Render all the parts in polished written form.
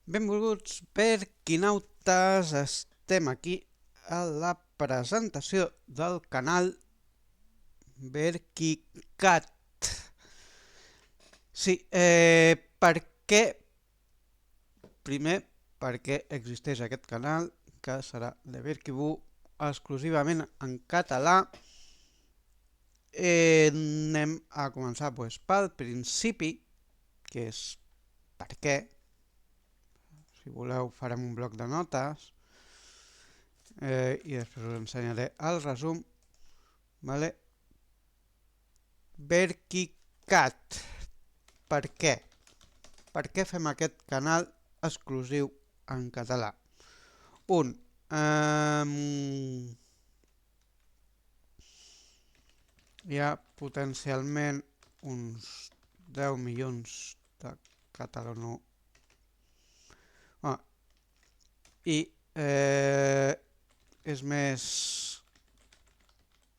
Benvolguts perquinautes, estem aquí a la presentació del canal Berquicat. Sí, per què? Primer, perquè existeix aquest canal, que serà de Berquibú, exclusivament en català. Anem a començar pel principi, que és per què. Si voleu farem un bloc de notes i després us ensenyaré el resum. Vale? Berquicat. Per què? Per què fem aquest canal exclusiu en català? Un, hi ha potencialment uns 10 milions de catalano i és més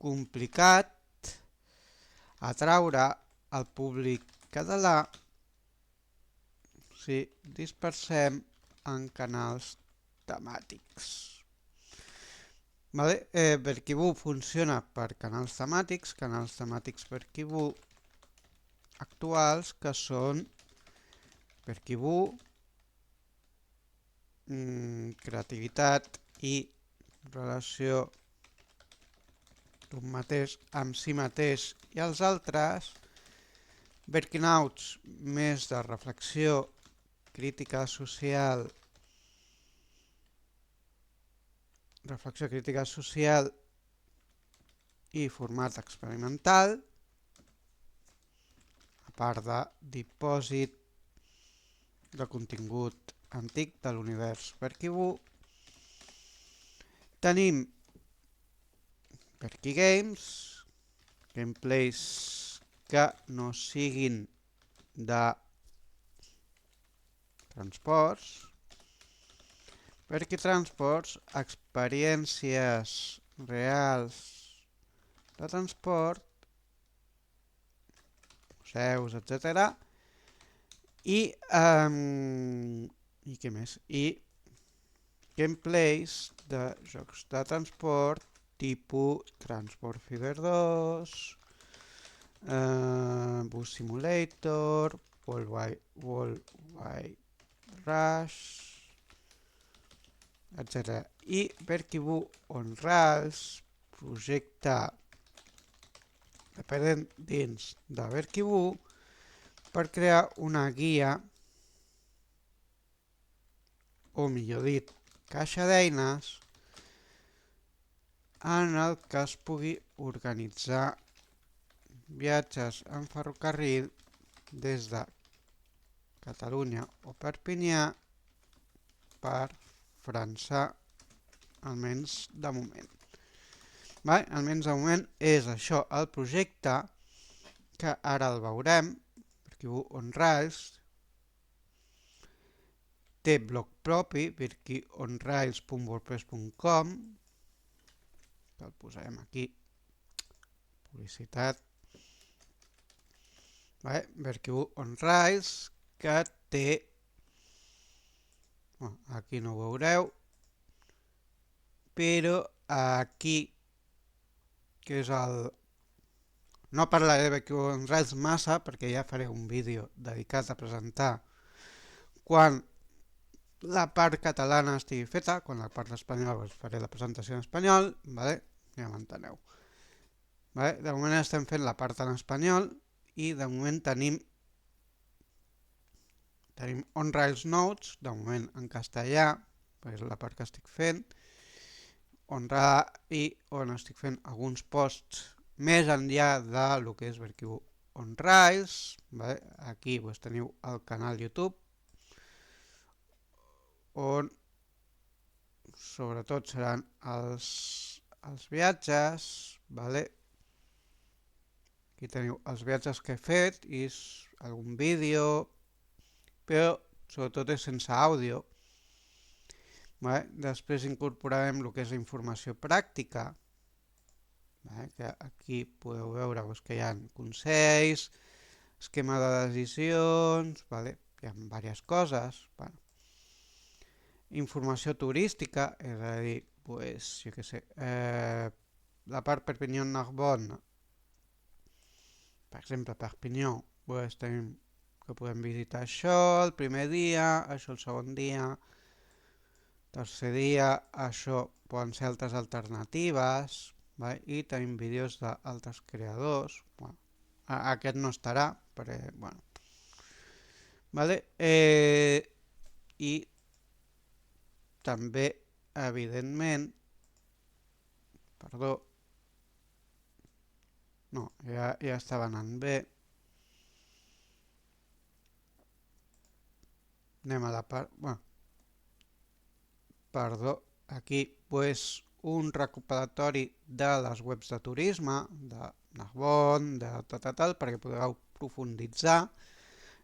complicat atraure al públic català si dispersem en canals temàtics. Vale? Berquibú funciona per canals temàtics Berquibú actuals que són Berquibú, creativitat i relació d'un mateix amb si mateix i els altres, Berquinauts més de reflexió, crítica social i format experimental, a part de dipòsit de contingut antic de l'univers Berquibú. Tenim Berquigames, gameplays que no siguin de transports. Berquitransports, experiències reals de transport, museus, etc. I què més? I gameplays de jocs de transport tipus Transport Fever 2, Bus Simulator, Worldwide Rush, etc. I Berquibú on Rails, projecte dependent dins de Berquibú, per crear una guia, o millor dit, caixa d'eines, en el que es pugui organitzar viatges en ferrocarril des de Catalunya o Perpinyà per França, almenys de moment. Vale? Almenys de moment és això el projecte, que ara el veurem, Berquibú on Rails, té blog propi, berquionrails.wordpress.com, que el posarem aquí, publicitat. Vale? Berquibú on Rails, que té, aquí no ho veureu, però aquí, que és el... No parlaré de Berquibú on Rails massa, perquè ja faré un vídeo dedicat a presentar quan la part catalana estigui feta, quan la part espanyola us faré la presentació en espanyol, vale? Ja m'enteneu. Vale? De moment estem fent la part en espanyol i de moment tenim On Rails Notes, de moment en castellà, perquè és la part que estic fent, i on estic fent alguns posts més enllà de lo que és Berquibú on Rails. Vale? Aquí pues, teniu el canal YouTube, on sobretot seran els viatges, vale? Aquí teniu els viatges que he fet i algun vídeo, però sobretot és sense àudio. Vale? Després incorporarem el que és la informació pràctica, vale? Que aquí podeu veure que hi ha consells, esquema de decisions, vale? Hi ha diverses coses. Bueno. informació turística, és a dir, pues, jo què sé, la part Perpinyà-Narbonne, per exemple, Perpinyà, pues, tenim que podem visitar això el primer dia, això el segon dia, tercer dia, això poden ser altres alternatives, vale? I tenim vídeos d'altres creadors, bueno, aquest no estarà, perquè, bueno, vale? I també, evidentment, perdó, no, ja estava anant bé, anem a la part, bueno, perdó, aquí, pues, un recopilatori de les webs de turisme, de Narbonne, de tal, perquè podeu profunditzar,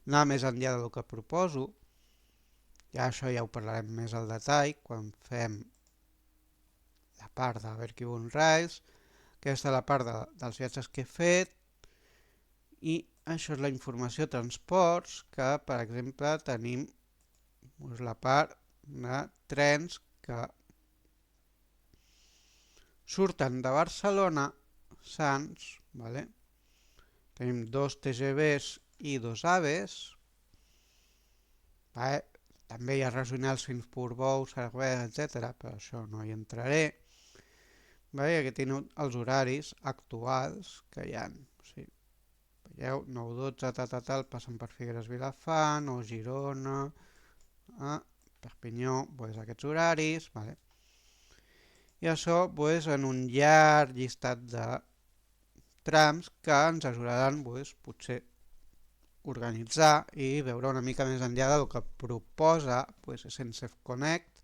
anar més enllà del que proposo. Ja això ja ho parlarem més al detall quan fem la part de Verkibun Rails. Aquesta és la part dels viatges que he fet i això és la informació de transports que, per exemple, tenim la part de trens que surten de Barcelona, Sants, vale? Tenim 2 TGVs i 2 AVEs, vale? També hi ha regionals fins Portbou, Cervera, etc. però això no hi entraré. Vale? Aquí tenim els horaris actuals que hi ha. O sigui, veieu, 9-12, tal, passen per Figueres Vilafant o Girona, Perpinyà, pues, aquests horaris, vale? I això pues, en un llarg llistat de trams que ens ajudaran pues, potser organitzar i veure una mica més enllà del que proposa pues, SNCF Connect,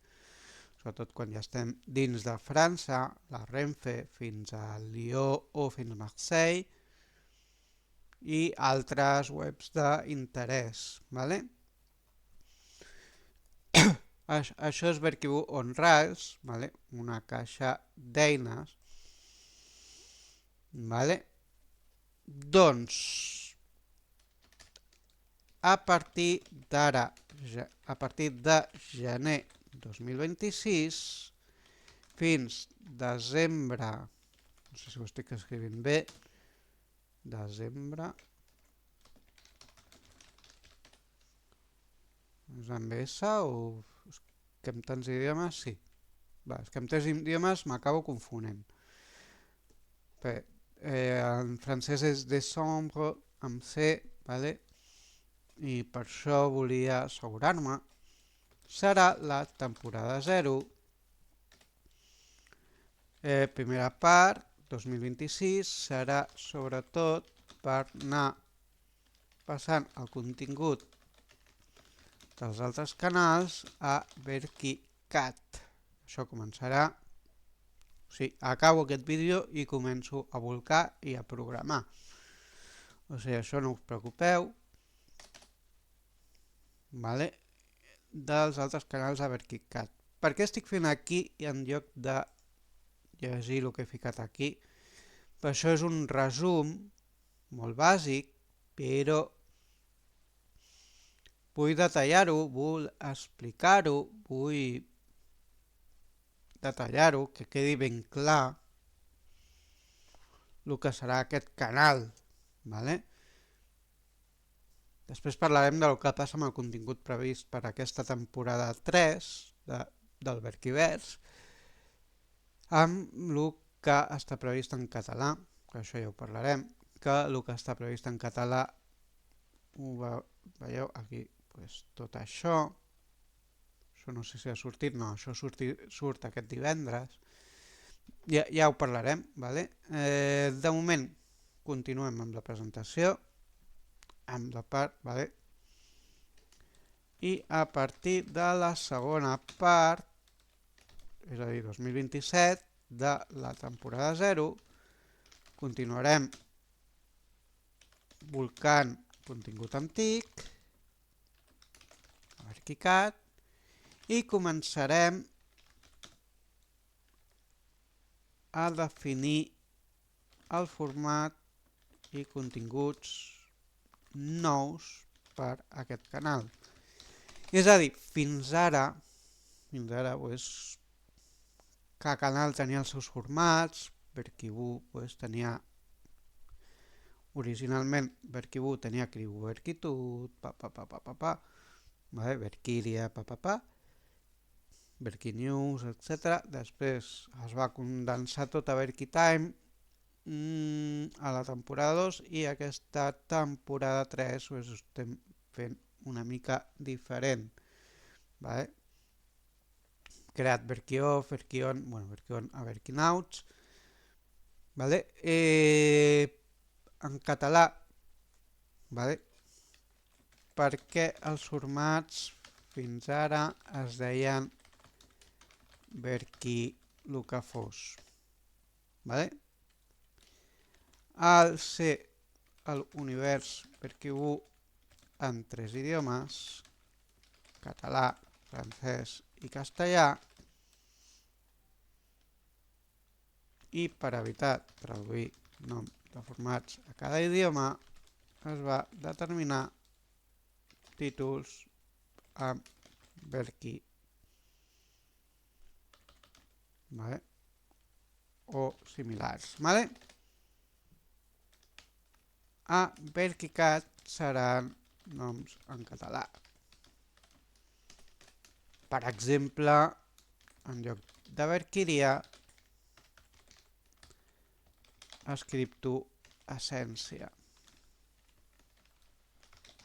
sobretot quan ja estem dins de França, la Renfe fins a Lió o fins a Marseille i altres webs d'interès. Vale? Això és Verkibun on Rails, vale? Una caixa d'eines. Vale? Doncs, a partir d'ara, a partir de gener 2026 fins desembre, no sé si ho estic escrivint bé, desembre, és amb S o és que amb tants idiomes? Sí. Va, és que amb tants idiomes m'acabo confonent. Bé, en francès és décembre amb C, vale? I per això volia assegurar-me. Serà la temporada 0, primera part, 2026, serà sobretot per anar passant el contingut dels altres canals a Verkicat. Això començarà, o sigui, acabo aquest vídeo i començo a volcar i a programar. O sigui, això no us preocupeu, vale? Dels altres canals a Verkicat. Per què estic fent aquí en lloc de llegir el que he ficat aquí? Per això és un resum molt bàsic, però vull detallar-ho, vull explicar-ho, vull detallar-ho, que quedi ben clar el que serà aquest canal. Vale? Després parlarem del que passa amb el contingut previst per aquesta temporada 3 del Verkivers, amb el que està previst en català, que això ja ho parlarem, que el que està previst en català ho veieu aquí, pues, tot això no sé si ha sortit, no, això surt aquest divendres, ja ho parlarem, vale? De moment continuem amb la presentació, amb la part, vale? I a partir de la segona part, és a dir, 2027, de la temporada 0, continuarem volcant contingut antic, Verkicat, i començarem a definir el format i continguts nous per aquest canal. És a dir, fins ara, fins ara pues, cada canal tenia els seus formats. Verkibu pues, tenia originalment Verkibu tenia Kribu Verkitut, vale? Verkiria, Verkinews, etc. Després es va condensar tot a Verkitime a la temporada 2 i aquesta temporada 3 pues, ho estem fent una mica diferent. Vale? Creat Verkioff, Verkion, Verkion a Verkinauts. Vale? En català, vale? Perquè els formats fins ara es deien Verki el que fos. Vale? Al ser l'univers Verkibu en 3 idiomes, català, francès i castellà, i per evitar traduir nom de formats a cada idioma es va determinar títols amb Verki, vale? O similars. Vale? A Verkicat seran noms en català. Per exemple, en lloc de Verkiria, escripto Essència.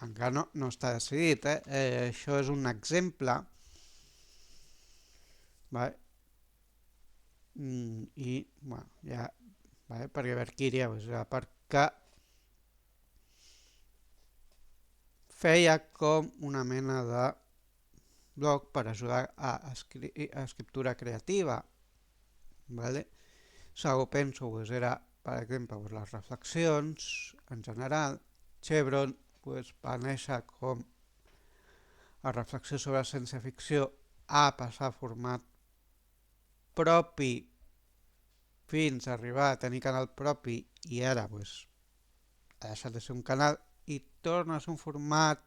Encara no està decidit, això és un exemple. Vale? I, bueno, ja, vale? Perquè Verkiria, pues, perquè feia com una mena de blog per ajudar a escriptura creativa. Vale? Segur penso, pues, era, per exemple, pues, les reflexions en general. Chevron pues, va néixer com a reflexió sobre ciència-ficció a passar a format propi fins a arribar a tenir canal propi i ara pues, ha deixat de ser un canal i torna a ser un format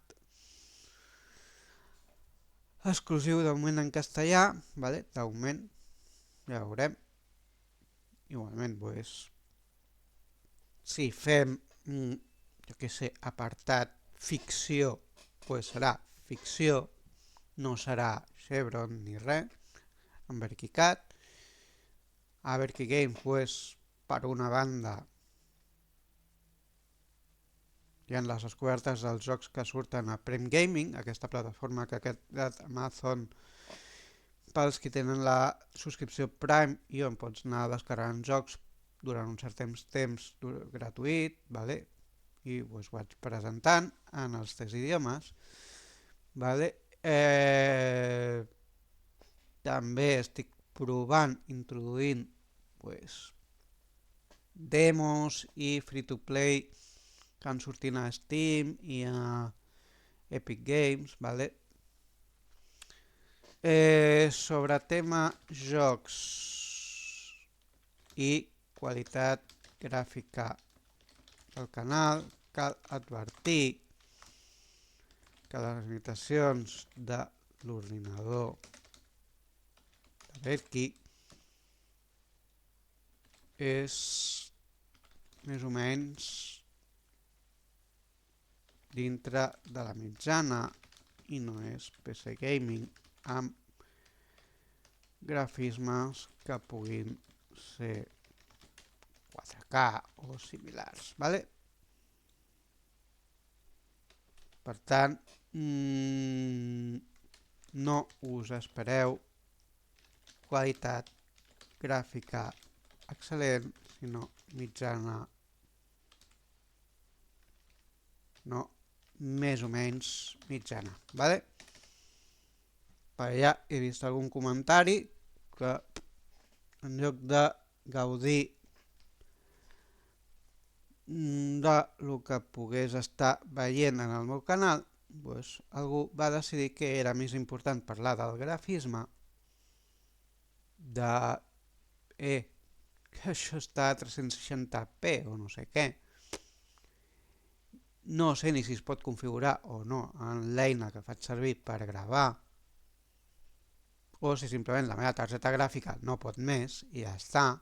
exclusiu de moment en castellà, vale? De moment, ja veurem. Igualment, pues, si fem, jo què sé, apartat ficció, pues serà ficció, no serà Chevron ni res, en Verkicat. A Verki Games, pues, per una banda, hi ha les descobertes dels jocs que surten a Prime Gaming, aquesta plataforma que ha creat Amazon pels que tenen la subscripció Prime i on pots anar descarregant jocs durant un cert temps gratuït, vale? I pues, ho vaig presentant en els 3 idiomes. Vale? També estic provant, introduint pues, demos i free-to-play que han sortit a Steam i a Epic Games. Vale? Sobre tema jocs i qualitat gràfica del canal, cal advertir que les limitacions de l'ordinador de Verki és més o menys dintre de la mitjana i no és PC Gaming amb grafismes que puguin ser 4K o similars. Vale? Per tant, no us espereu qualitat gràfica excel·lent, sinó mitjana, no, més o menys mitjana. Vale? Per allà he vist algun comentari que en lloc de gaudir de lo que pogués estar veient en el meu canal, pues, algú va decidir que era més important parlar del grafisme, de que això està a 360p o no sé què. No sé ni si es pot configurar o no en l'eina que faig servir per gravar o si simplement la meva targeta gràfica no pot més i ja està,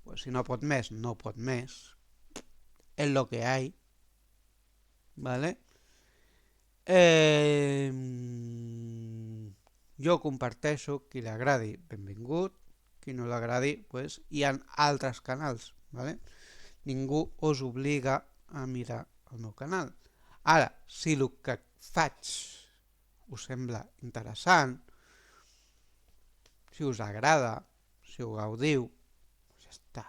pues si no pot més, no pot més, és lo que hay, ¿vale? Jo comparteixo, qui li agradi, benvingut, qui no l'agradi, pues hi ha altres canals, ¿vale? Ningú us obliga a mirar el meu canal. Ara, si el que faig us sembla interessant, si us agrada, si ho gaudiu, ja està.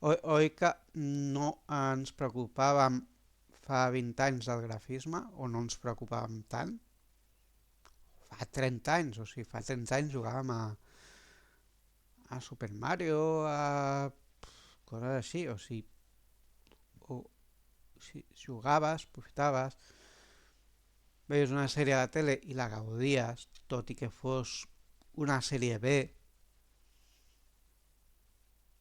Oi que no ens preocupàvem fa 20 anys del grafisme, o no ens preocupàvem tant? Fa 30 anys, o sigui, fa 30 anys jugàvem a Super Mario, a coses així, o sigui, si jugaves, aprofitaves, veies una sèrie a la tele i la gaudies, tot i que fos una sèrie B.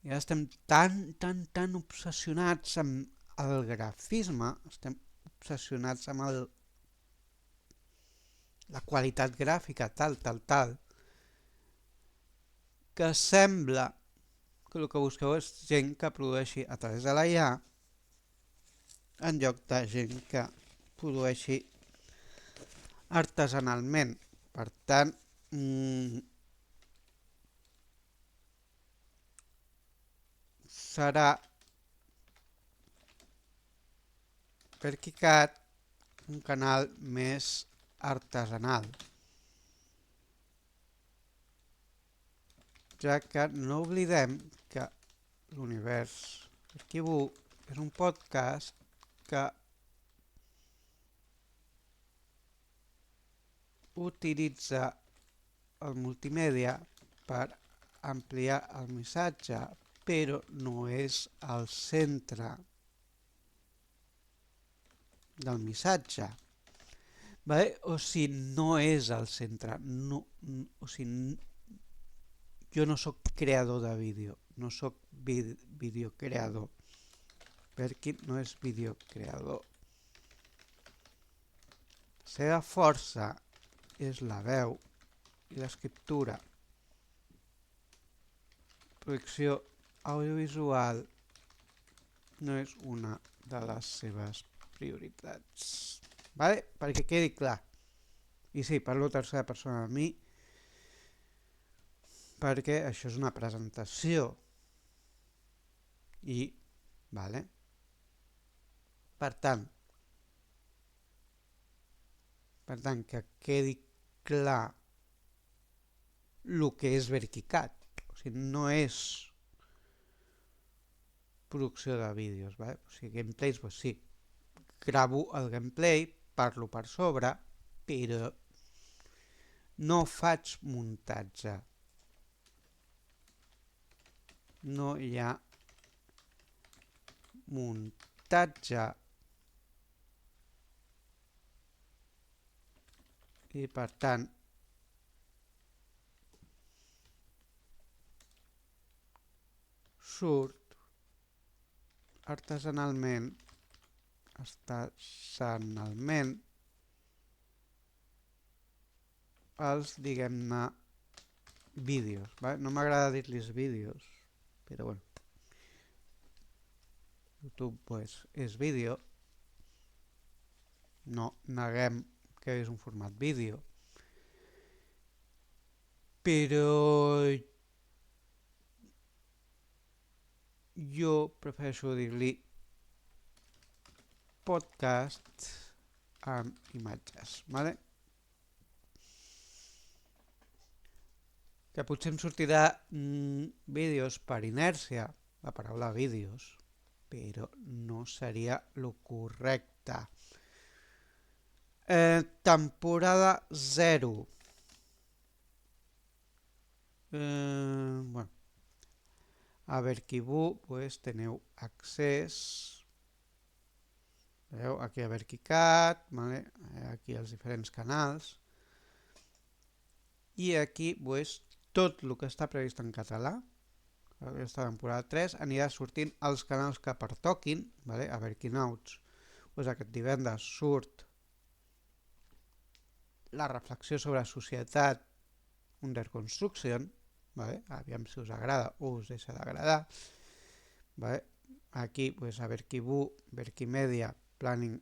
I ara estem tan obsessionats amb el grafisme, estem obsessionats amb la qualitat gràfica, tal, que sembla que el que busqueu és gent que produeixi a través de la IA en lloc de gent que produeixi artesanalment. Per tant, serà per KiCad un canal més artesanal, ja que no oblidem que l'univers Arquivu és un podcast que utilitza el multimèdia per ampliar el missatge, però no és el centre del missatge. Vale? O sigui, no és el centre. O sigui, jo no sóc creador de vídeo, no sóc videocreador. Perkin no és videocreador. La seva força és la veu i l'escriptura. Projecció audiovisual no és una de les seves prioritats. Vale? Perquè quedi clar. I sí, parlo tercera persona de mi, perquè això és una presentació. I, vale? Per tant, que quedi clar el que és VeriKiCad. O sigui, no és producció de vídeos, vale? O sigui, gameplays, pues sí, gravo el gameplay, parlo per sobre, però no faig muntatge. No hi ha muntatge. I per tant, surt artesanalment, els, diguem-ne, vídeos. Vale? No m'agrada dir-los vídeos, però bueno. YouTube pues, és vídeo. No neguem que és un format vídeo. Però jo prefereixo dir-li podcast amb imatges, vale? Que potser em sortirà vídeos per inèrcia, la paraula vídeos, però no seria el correcte. Temporada 0. Bueno, a Verkivu pues, teniu accés. Veieu? Aquí a VeriKiCad, vale? Aquí els diferents canals. I aquí pues, tot el que està previst en català, aquesta temporada 3, anirà sortint als canals que pertoquin, vale? A VeriKinauts, pues aquest divendres surt la reflexió sobre societat under construction, vale? Aviam si us agrada o us deixa d'agradar. Vale? Aquí, pues, a Verkibu, Verkimedia, Planning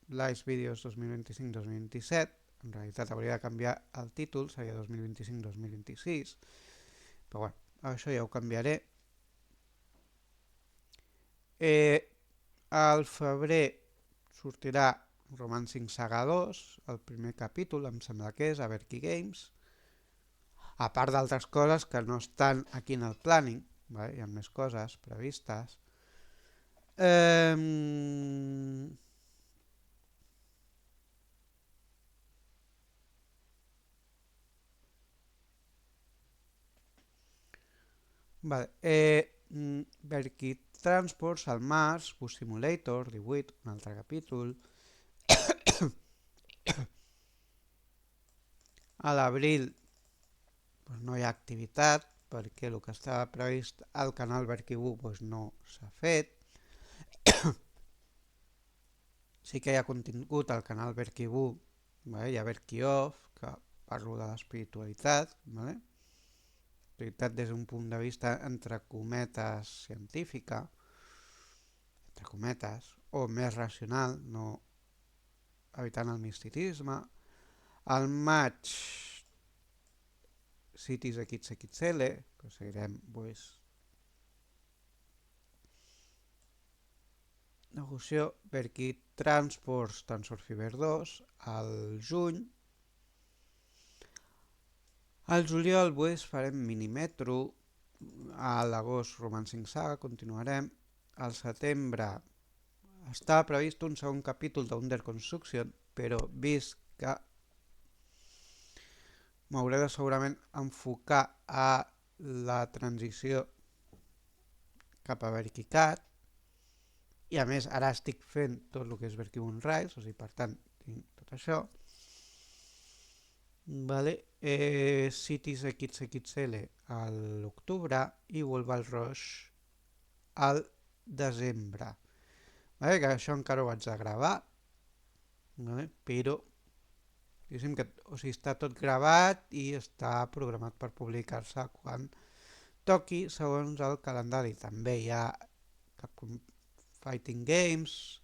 Live Videos 2025-2027. En realitat hauria de canviar el títol, seria 2025-2026. Però bueno, això ja ho canviaré. Al febrer sortirà Romancing Saga 2, el primer capítol, em sembla que és, a Verki Games. A part d'altres coses que no estan aquí en el planning, vale? Hi ha més coses previstes. Vale. Verki Transports al març, Bus Simulator 18, un altre capítol. A l'abril pues, no hi ha activitat perquè el que estava previst al canal Verkibu pues, no s'ha fet. Sí que hi ha contingut al canal Verkibu, vale? Hi ha Verkioff, que parlo de l'espiritualitat, vale? Espiritualitat des d'un punt de vista entre cometes científica, entre cometes, o més racional, no evitant el misticisme. Al maig, Cities XXL, que seguirem pues, negociació Verki Transports Tensor Fiber 2 al juny. Al juliol pues, farem Minimetro, a l'agost Romancing Saga, continuarem. Al setembre està previst un segon capítol d'Under Construction, però vist que m'hauré de segurament enfocar a la transició cap a Verkicat, i a més ara estic fent tot el que és Verkibun Rails, o sigui, per tant tinc tot això. Vale. Cities XXL a l'octubre i Wolval Rush al desembre. Vale, que això encara ho haig de gravar, vale? Però diguéssim que està tot gravat i està programat per publicar-se quan toqui segons el calendari. També hi ha Capcom Fighting Games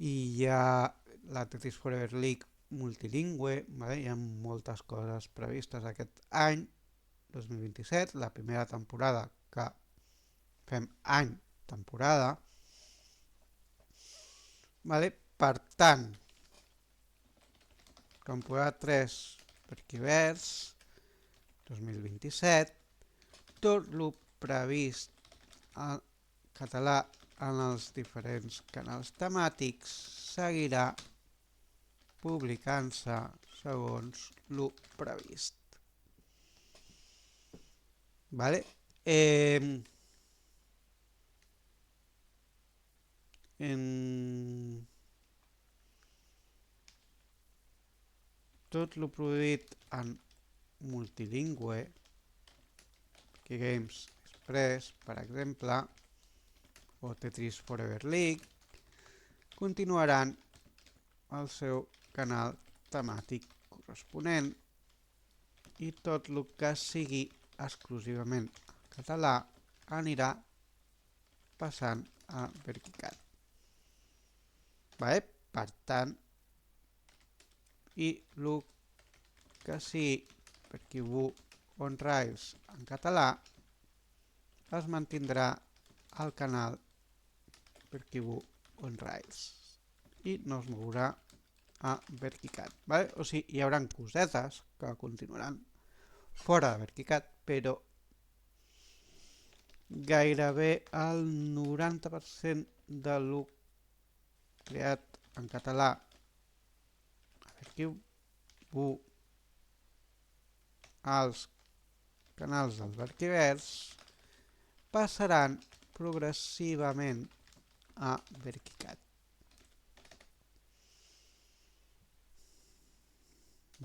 i hi ha la Tetris Forever League multilingüe, vale? Hi ha moltes coses previstes aquest any 2027, la primera temporada que fem any temporada, vale? Per tant, temporada 3 Verkivers 2027, tot el previst en català en els diferents canals temàtics seguirà publicant-se segons el previst. Vale? Tot el produït en multilingüe, que Games Express, per exemple, o Tetris Forever League, continuaran el seu canal temàtic corresponent, i tot el que sigui exclusivament en català anirà passant a Verkicat. Vale? Per tant, i el que sigui Verkibu on Rails en català es mantindrà al canal Verkibu on Rails i no es mourà a Verkicat. Vale? O sigui, hi haurà cosetes que continuaran fora de Verkicat, però gairebé el 90% de lo creat en català a Verkibu als canals dels Verkivers passaran progressivament a Verkicat.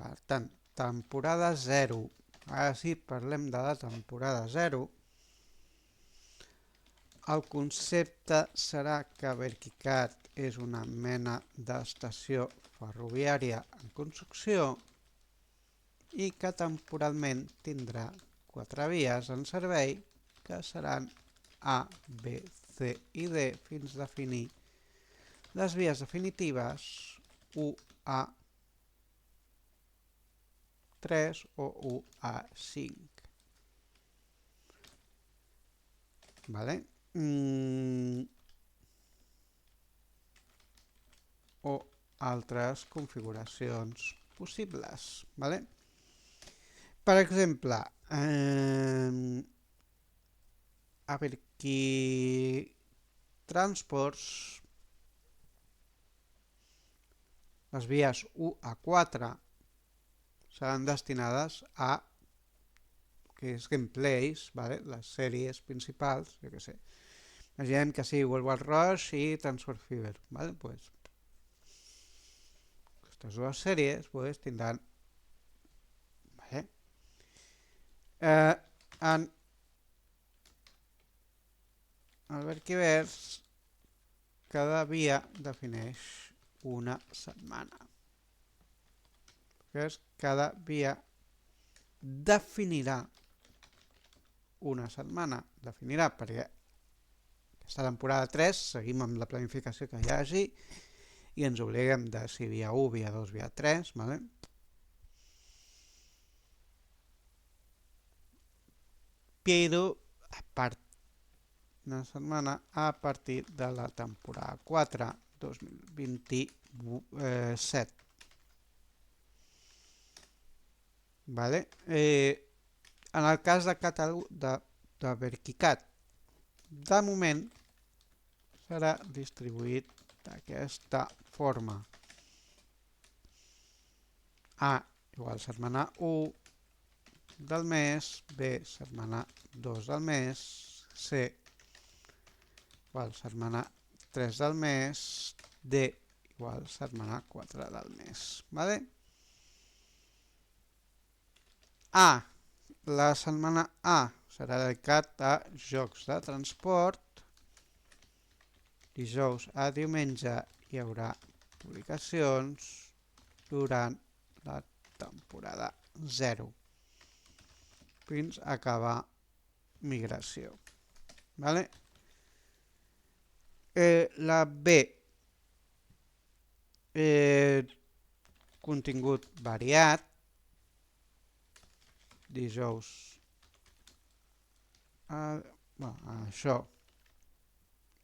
Per tant, temporada 0. Ara sí, parlem de la temporada 0. El concepte serà que Verkicat és una mena d'estació ferroviària en construcció i que temporalment tindrà 4 vies en servei que seran A, B, C i D fins a definir les vies definitives UA3 o UA5. Vale? O altres configuracions possibles. Vale? Per exemple, a veure, aquí transports, les vies 1 a 4 seran destinades a que és gameplays, vale? Les sèries principals, jo què sé. Imaginem que sí, World War Rush i Transport Fever, vale? Pues, aquestes dues sèries pues, tindran vale? En el Verkivers cada via defineix una setmana. Cada via definirà una setmana. Definirà perquè aquesta temporada 3 seguim amb la planificació que hi hagi i ens obliguem de si via 1, via 2, via 3, vale? Però a part una setmana a partir de la temporada 4 2027. Vale? En el cas de Verkicat, de moment serà distribuït d'aquesta forma. A igual setmana 1 del mes, B setmana 2 del mes, C igual setmana 3 del mes, D igual setmana 4 del mes. Vale? A. La setmana A serà dedicat a jocs de transport. Dijous a diumenge hi haurà publicacions durant la temporada 0 fins a acabar migració. Vale? La B, contingut variat, dijous això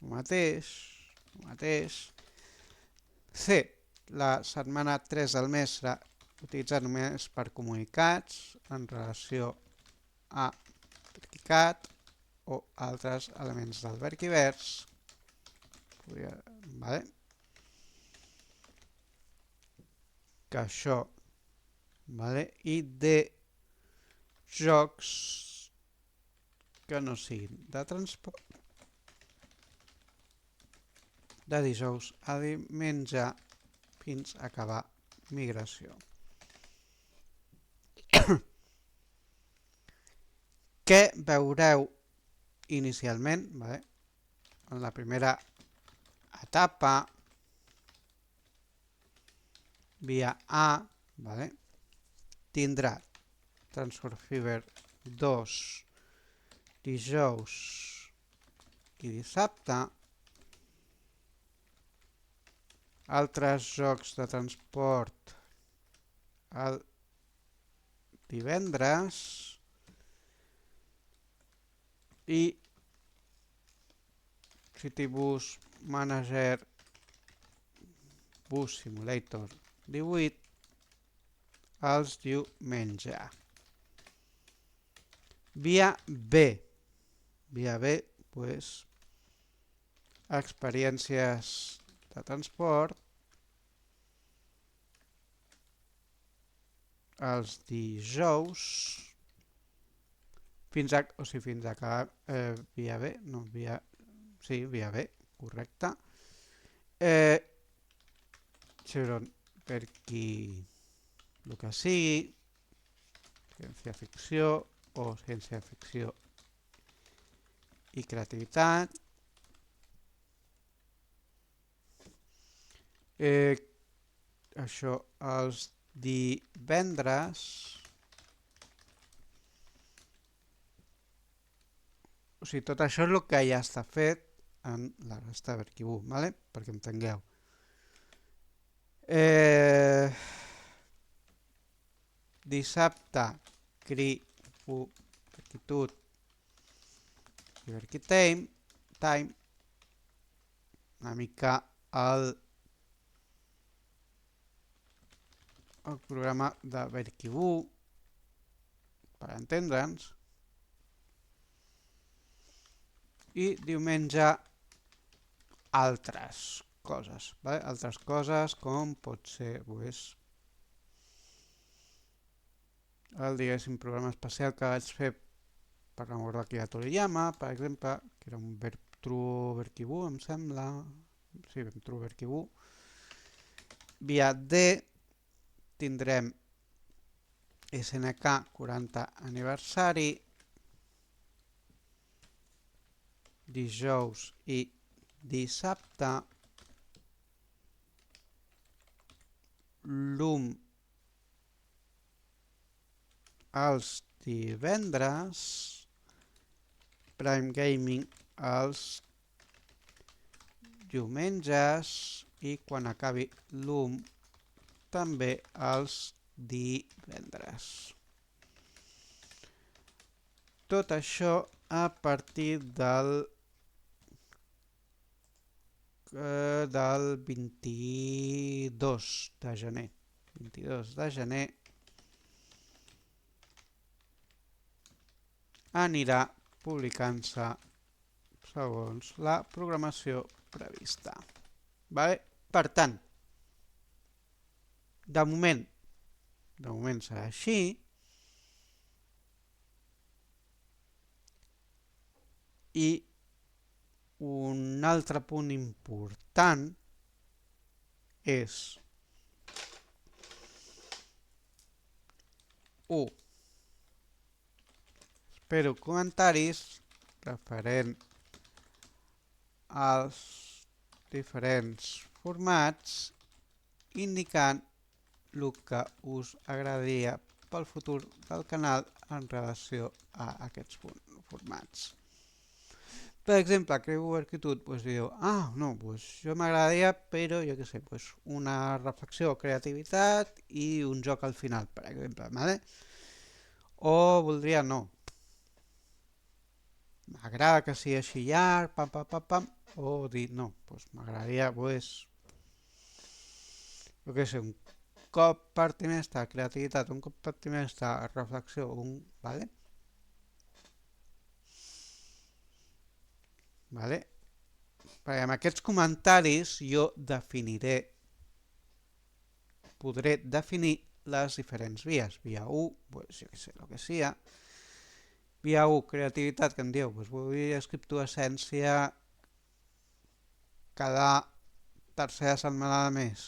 el mateix. C, la setmana 3 del mes serà utilitzat només per comunicats en relació a Verkicat o altres elements del Verkivers. Vale? Que això, vale? I de jocs que no siguin de transport de dijous a diumenge fins a acabar migració. Què veureu inicialment, vale? En la primera etapa, via A, vale? Tindrà Transport Fever 2 dijous i dissabte, altres jocs de transport el divendres i Citybus Manager Bus Simulator 18 els diumenge. Via B. Via B, pues, experiències de transport els dijous fins a via B, no, via B, correcte. Per qui el que sigui, ciència-ficció o ciència-ficció i creativitat. Això els divendres, o sigui, tot això és el que ja està fet en la resta d'arquiu, ¿vale? Perquè entengueu. Dissabte, cri, fu, verquitud i verquitime, time, una mica el programa de Verquibú, per entendre'ns, i diumenge altres coses, ¿vale? Altres coses com pot ser pues, el diguéssim programa especial que vaig fer per la mort de Toriyama, per exemple, que era un verb true Verquibú, em sembla, sí, verb true Verquibú. Via D tindrem SNK 40 aniversari, dijous i dissabte, LUM els divendres, Prime Gaming els diumenges i quan acabi LUM també els divendres. Tot això a partir del 22 de gener. 22 de gener anirà publicant-se segons la programació prevista. Vale? Per tant, de moment serà així. I un altre punt important és 1. Espero comentaris referent als diferents formats indicant el que us agradaria pel futur del canal en relació a aquests formats. Per exemple, creu Arquitud, pues diu, no, pues jo m'agradaria, però jo què sé, pues una reflexió o creativitat i un joc al final, per exemple, ¿vale? O voldria no. M'agrada que sigui així llarg, pam, o dir, no, pues m'agradaria, pues, jo què sé, un cop per trimestre creativitat, un cop per trimestre reflexió, ¿vale? Vale? Perquè amb aquests comentaris jo podré definir les diferents vies. Via 1, pues, jo què sé, el que sigui. Via 1, creativitat, que em diu, pues, vull escriptoessència cada tercera setmana de mes.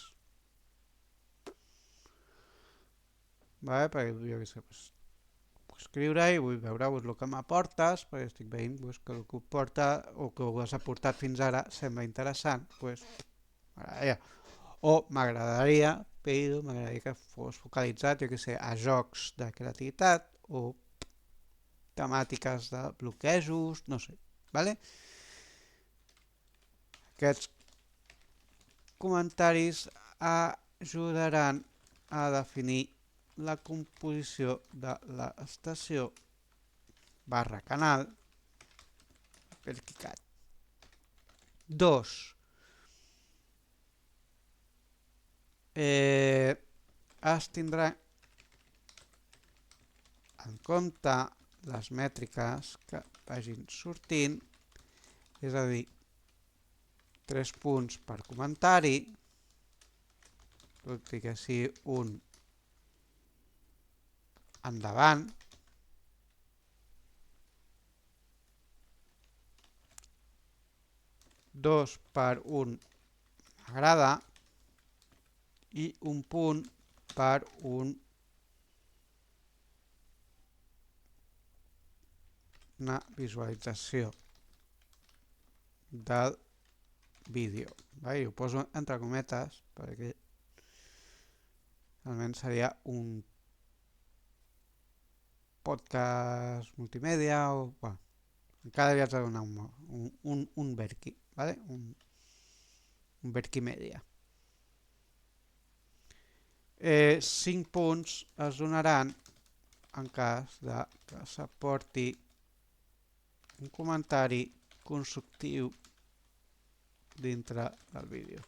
Vale? Perquè jo què sé, pues, escriure i vull veure el que m'aportes, perquè estic veient que el que porta o que ho has aportat fins ara sembla interessant, m'agradaria. O m'agradaria, però m'agradaria que fos focalitzat, jo que sé, a jocs de creativitat o temàtiques de bloquejos, no sé, ¿vale? Aquests comentaris ajudaran a definir la composició de l'estació /canal per KiCad. 2. Es tindrà en compte les mètriques que vagin sortint, és a dir, 3 punts per comentari, tot i que sigui un endavant, 2 per un m'agrada i un punt per una visualització del vídeo. Vale? I ho poso entre cometes perquè almenys seria un podcast multimèdia o... Bueno, encara li has de donar un Verki, ¿vale? Un Verkimedia. 5 punts es donaran en cas de que s'aporti un comentari constructiu dintre del vídeo.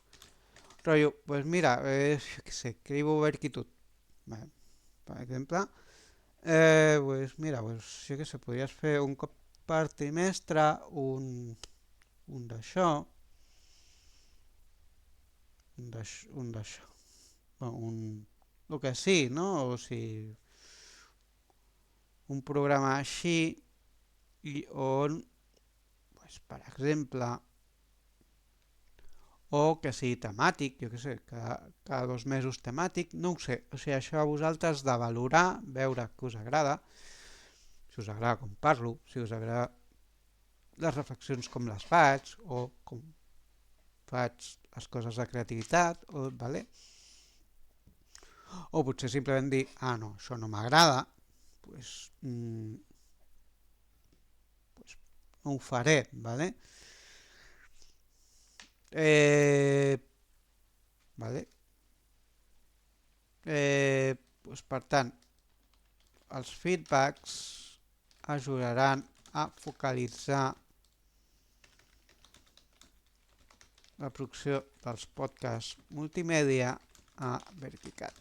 Rotllo, pues mira, jo què sé, escribo Verkitut, vale, per exemple, pues mira, pues jo què sé, podries fer un cop per trimestre, un d'això, un d'això, el que sí, no? O sigui, un programa així i on, pues, per exemple, o que sigui temàtic, jo què sé, cada 2 mesos temàtic, no ho sé, o sigui, això a vosaltres de valorar, veure què us agrada, si us agrada com parlo, si us agrada les reflexions com les faig, o com faig les coses de creativitat, vale? O potser simplement dir, no, això no m'agrada, pues, pues no ho faré, vale? Vale? Pues, per tant, els feedbacks ajudaran a focalitzar la producció dels podcasts multimèdia a Verticat.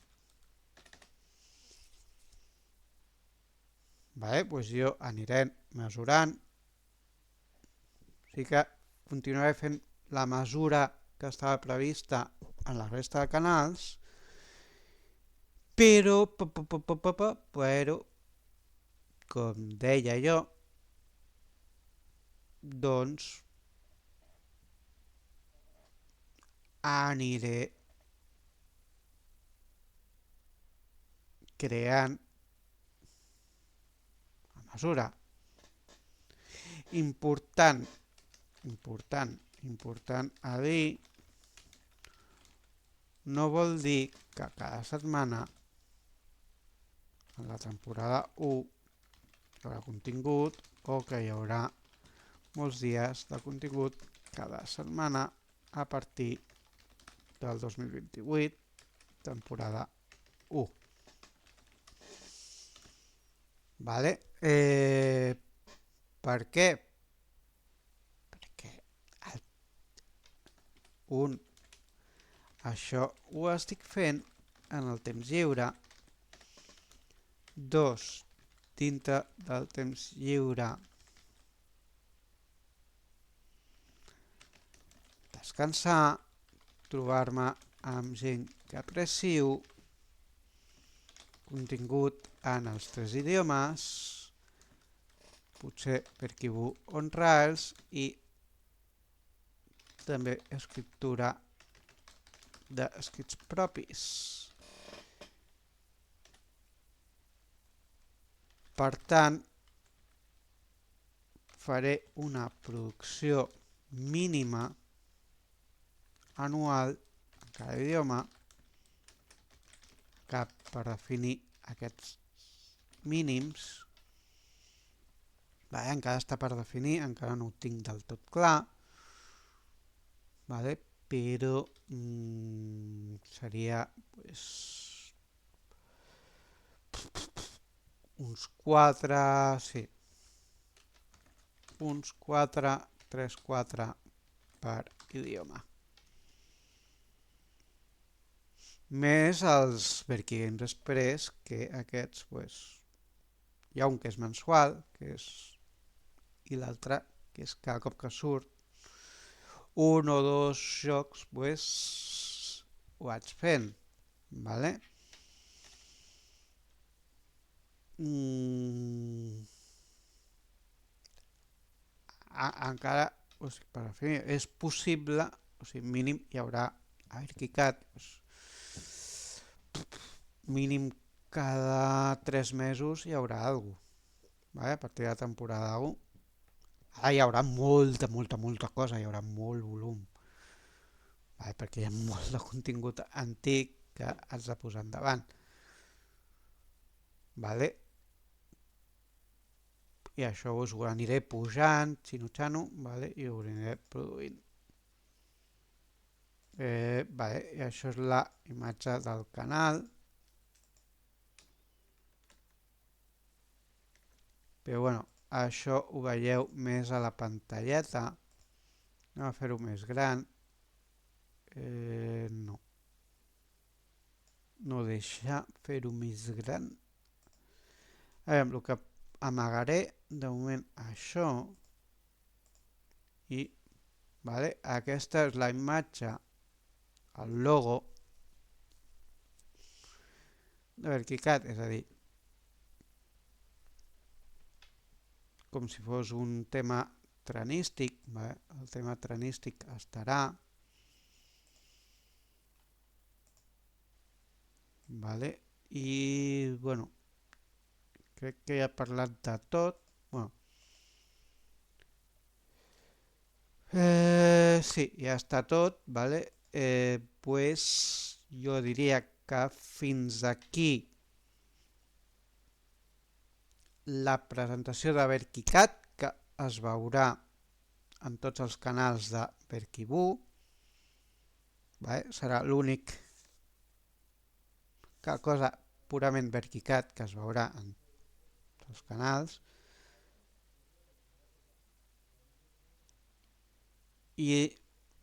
Vale, doncs jo aniré mesurant, o sigui que continuaré fent la mesura que estava prevista en la resta de canals, però com deia jo, doncs aniré creant a mesura. Important a dir, no vol dir que cada setmana en la temporada 1 hi haurà contingut o que hi haurà molts dies de contingut cada setmana a partir del 2028, temporada 1. Vale? Per què? Perquè això ho estic fent en el temps lliure. 2, dintre del temps lliure descansar, trobar-me amb gent que aprecio, contingut en els 3 idiomes, potser per Kivu on Rails i també escriptura d'escrits propis. Per tant, faré una producció mínima anual en cada idioma que per definir aquests mínims encara està per definir, encara no ho tinc del tot clar, vale? Però seria pues, uns 4, sí, uns 4, 3-4 per idioma. Més els Verki Games Express, que aquests, pues, hi ha un que és mensual, i l'altre que és cada cop que surt, 1 o 2 jocs, pues, ho vaig fent, vale? Encara, o sigui, per definir, és possible, o sigui, mínim hi haurà a Verkicat, pues, mínim cada 3 mesos hi haurà alguna cosa, vale? A partir de la temporada 1. Ara hi haurà molta cosa, hi haurà molt volum, perquè hi ha molt de contingut antic que has de posar endavant. Vale? I això us ho aniré pujant, xino-xano, vale? I ho aniré produint. Vale, i això és la imatge del canal. Però bueno, això ho veieu més a la pantalleta. Anem a fer-ho més gran. No. No deixa fer-ho més gran. A veure, el que amagaré de moment això. I vale, aquesta és la imatge, el logo de Verkicat, és a dir, com si fos un tema trenístic, vale? El tema trenístic estarà, vale? I bueno, crec que ja he parlat de tot. Bueno, sí, ja està tot, vale? Pues jo diria que fins aquí la presentació de Verkicat, que es veurà en tots els canals de Verkibú. Vale? Serà l'únic cosa purament Verkicat que es veurà en els canals. I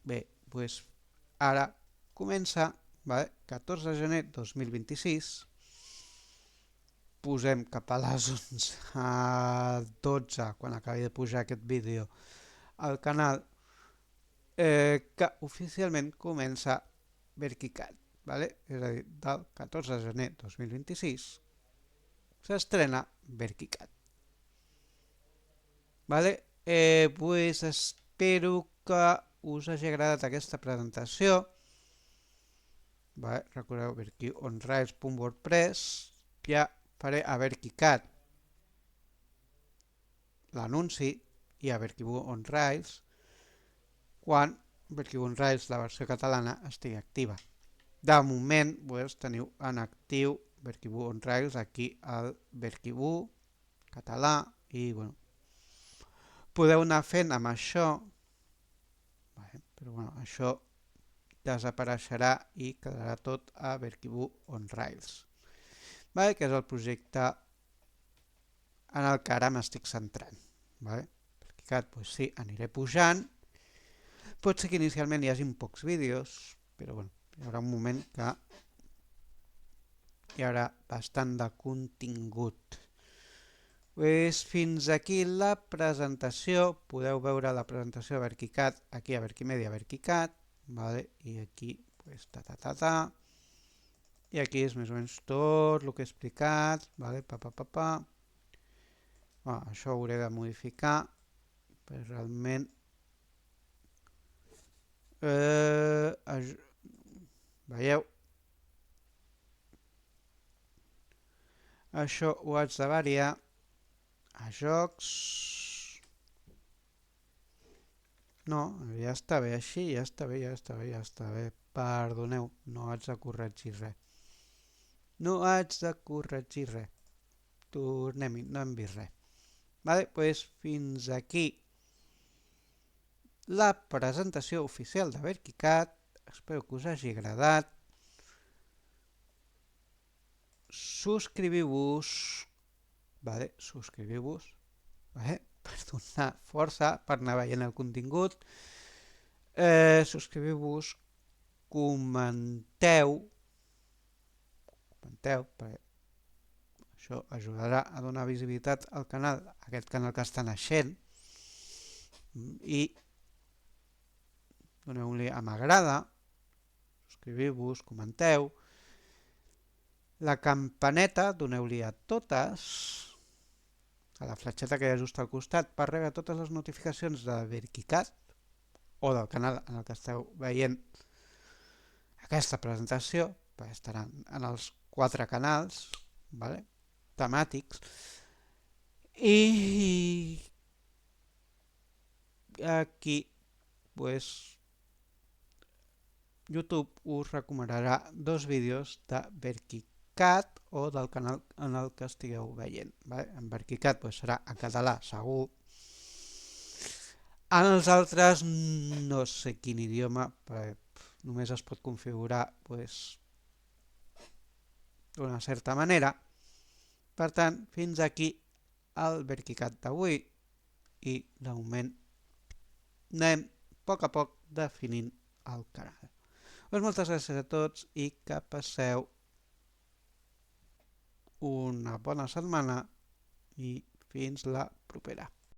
bé, doncs ara comença, vale? 14 de gener 2026, posem cap a les 11:12 quan acabi de pujar aquest vídeo al canal, que oficialment comença Verkicat, vale? És a dir, del 14 de gener 2026 s'estrena Verkicat. Vale? Pues espero que us hagi agradat aquesta presentació. Vale? Recordeu verkionrails.wordpress. Ja faré a Verkicat l'anunci i a Verkibú on Rails quan Verkibú on Rails, la versió catalana, estigui activa. De moment pues, teniu en actiu Verkibú on Rails aquí al Verkibú català i bueno, podeu anar fent amb això, vale, però bueno, això desapareixerà i quedarà tot a Verkibú on Rails, vale, que és el projecte en el que ara m'estic centrant. Vale? Verkicat, pues sí, aniré pujant. Pot ser que inicialment hi hagi pocs vídeos, però bueno, hi haurà un moment que hi haurà bastant de contingut. Pues fins aquí la presentació. Podeu veure la presentació de Verkicat aquí a Verkimedia Verkicat, vale? I aquí pues, i aquí és més o menys tot el que he explicat, vale? Bueno, això ho hauré de modificar, però realment veieu, això ho haig de variar a jocs. No, ja està bé així, ja està bé, ja està bé, ja està bé. Perdoneu, no haig de corregir res. No haig de corregir res. Tornem-hi, no hem vist res. Vale, doncs fins aquí la presentació oficial de Verkicat. Espero que us hagi agradat. Subscriviu-vos, vale? Subscriviu-vos, vale? Per donar força, per anar veient el contingut. Subscriviu-vos, comenteu, perquè això ajudarà a donar visibilitat al canal, aquest canal que està naixent, i doneu-li a m'agrada, subscriviu-vos, comenteu, la campaneta doneu-li a totes, a la fletxeta que hi ha just al costat, per rebre totes les notificacions de Verkicat o del canal en el que esteu veient aquesta presentació, perquè estaran en els 4 canals, vale? Temàtics, i aquí pues, YouTube us recomanarà dos vídeos de Verkicat o del canal en el que estigueu veient. Vale? En Verkicat serà en català, segur. En els altres no sé quin idioma, perquè només es pot configurar d'una certa manera. Per tant, fins aquí el Verkicat d'avui i de moment anem a poc definint el canal. Moltes gràcies a tots i que passeu una bona setmana i fins la propera.